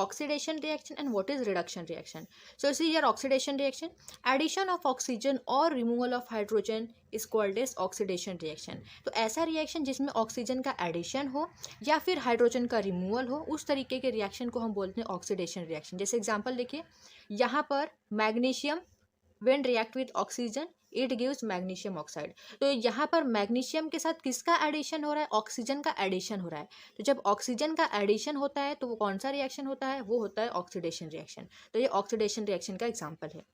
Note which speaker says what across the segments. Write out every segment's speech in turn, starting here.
Speaker 1: oxidation reaction and what is reduction reaction. So see here, oxidation reaction, addition of oxygen or removal of hydrogen is called as oxidation reaction. तो ऐसा reaction जिसमें oxygen का addition हो या फिर hydrogen का removal हो, उस तरीके के रिएक्शन को हम बोलते हैं ऑक्सीडेशन रिएक्शन. जैसे एग्जांपल देखिए, यहाँ पर magnesium when react with oxygen it gives magnesium oxide. तो यहाँ पर मैग्नीशियम के साथ किसका एडिशन हो रहा है? ऑक्सीजन का एडिशन हो रहा है. तो जब ऑक्सीजन का एडिशन होता है तो वो कौन सा रिएक्शन होता है? वो होता है ऑक्सीडेशन रिएक्शन. तो ये ऑक्सीडेशन रिएक्शन का एग्जाम्पल है.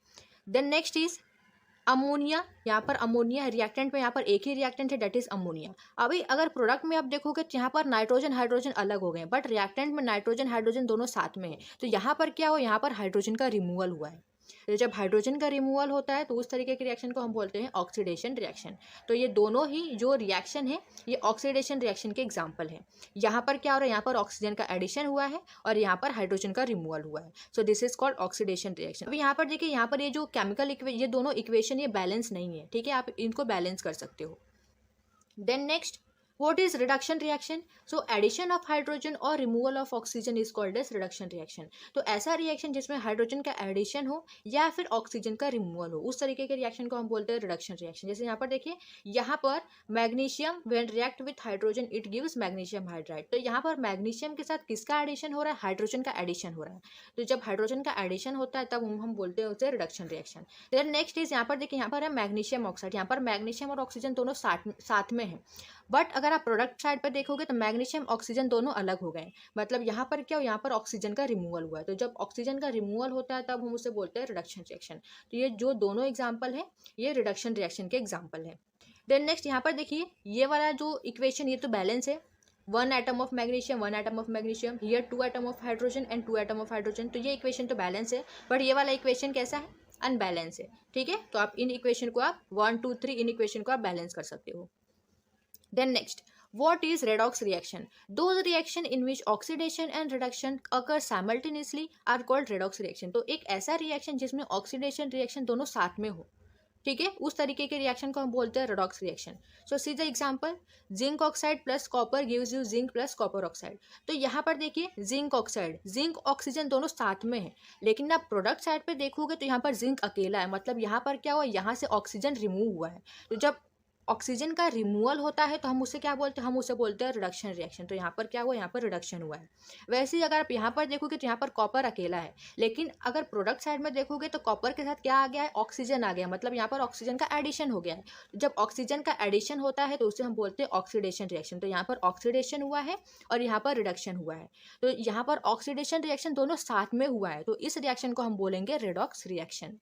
Speaker 1: Then next is ammonia. यहाँ पर अमोनिया रिएक्टेंट में यहाँ पर एक ही रिएक्टेंट है, डेट इज अमोनिया. अभी अगर प्रोडक्ट में आप देखोगे तो यहाँ पर नाइट्रोजन हाइड्रोजन अलग हो गए, बट रिएक्टेंट में नाइट्रोजन हाइड्रोजन दोनों साथ में है. तो यहाँ पर क्या हो? यहाँ पर हाइड्रोजन का रिमूवल हुआ है. तो जब हाइड्रोजन का रिमूवल होता है तो उस तरीके के रिएक्शन को हम बोलते हैं ऑक्सीडेशन रिएक्शन. तो ये दोनों ही जो रिएक्शन है ये ऑक्सीडेशन रिएक्शन के एग्जाम्पल है. यहाँ पर क्या हो रहा है? यहाँ पर ऑक्सीजन का एडिशन हुआ है और यहाँ पर हाइड्रोजन का रिमूवल हुआ है. So this is called oxidation reaction. अभी यहाँ पर देखिए, यहाँ पर ये जो केमिकल ये दोनों इक्वेशन ये बैलेंस नहीं है, ठीक है, आप इनको बैलेंस कर सकते हो. Then next, what is reduction reaction? So addition of hydrogen or removal of oxygen is called as reduction reaction. तो ऐसा रिएक्शन जिसमें हाइड्रोजन का एडिशन हो या फिर ऑक्सीजन का रिमूवल हो, उस तरीके के रिएक्शन को हम बोलते हैं रिडक्शन रिएक्शन. जैसे यहाँ पर देखिए, यहाँ पर magnesium when react with hydrogen it gives magnesium hydride. तो यहाँ पर मैग्नीशियम के साथ किसका एडिशन हो रहा है? हाइड्रोजन का एडिशन हो रहा है. तो जब हाइड्रोजन का एडिशन होता है तब हम बोलते हैं उसे reduction reaction. Then next is, यहाँ पर देखिए, यहाँ पर है मैग्नीशियम ऑक्साइड. यहाँ पर मैग्नीशियम और ऑक्सीजन दोनों साथ में है, बट अगर आप प्रोडक्ट साइड पर देखोगे तो मैग्नीशियम ऑक्सीजन दोनों अलग हो गए. मतलब यहाँ पर क्या हो? यहाँ पर ऑक्सीजन का रिमूवल हुआ है. तो जब ऑक्सीजन का रिमूवल होता है तब हम उसे बोलते हैं रिडक्शन रिएक्शन. तो ये जो दोनों एग्जाम्पल है ये रिडक्शन रिएक्शन के एग्जाम्पल है. देन नेक्स्ट, यहाँ पर देखिए, ये वाला जो इक्वेशन ये तो बैलेंस है. 1 atom of magnesium 1 atom of magnesium, here 2 atom of hydrogen and 2 atom of hydrogen. तो ये इक्वेशन तो बैलेंस है, बट ये वाला इक्वेशन कैसा है? अनबैलेंस है. ठीक है, तो आप इन इक्वेशन को आप 1 2 3 इन इक्वेशन को आप बैलेंस कर सकते हो. Then next, what is redox reaction? Those reaction in which oxidation and reduction occur simultaneously are called redox reaction. तो एक ऐसा रिएक्शन जिसमें ऑक्सीडेशन रिएक्शन दोनों साथ में हो, ठीक है, उस तरीके के रिएक्शन को हम बोलते हैं redox reaction. So see the example, zinc oxide plus copper gives you zinc plus copper oxide. तो यहाँ पर देखिए, जिंक ऑक्साइड जिंक ऑक्सीजन दोनों साथ में है, लेकिन आप प्रोडक्ट साइड पे देखोगे तो यहाँ पर जिंक अकेला है. मतलब यहाँ पर क्या हुआ? यहाँ से ऑक्सीजन रिमूव हुआ है. तो जब ऑक्सीजन का रिमूवल होता है तो हम उसे क्या बोलते हैं? हम उसे बोलते हैं रिडक्शन रिएक्शन. तो यहाँ पर क्या हुआ? यहाँ पर रिडक्शन हुआ है. वैसे ही अगर आप यहाँ पर देखोगे तो यहाँ पर कॉपर अकेला है, लेकिन अगर प्रोडक्ट साइड में देखोगे तो कॉपर के साथ क्या आ गया है? ऑक्सीजन आ गया. मतलब यहाँ पर ऑक्सीजन का एडिशन हो गया है. जब ऑक्सीजन का एडिशन होता है तो उसे हम बोलते हैं ऑक्सीडेशन रिएक्शन. तो यहाँ पर ऑक्सीडेशन हुआ है और यहाँ पर रिडक्शन हुआ है. तो यहाँ पर ऑक्सीडेशन रिएक्शन दोनों साथ में हुआ है, तो इस रिएक्शन को हम बोलेंगे रिडॉक्स रिएक्शन.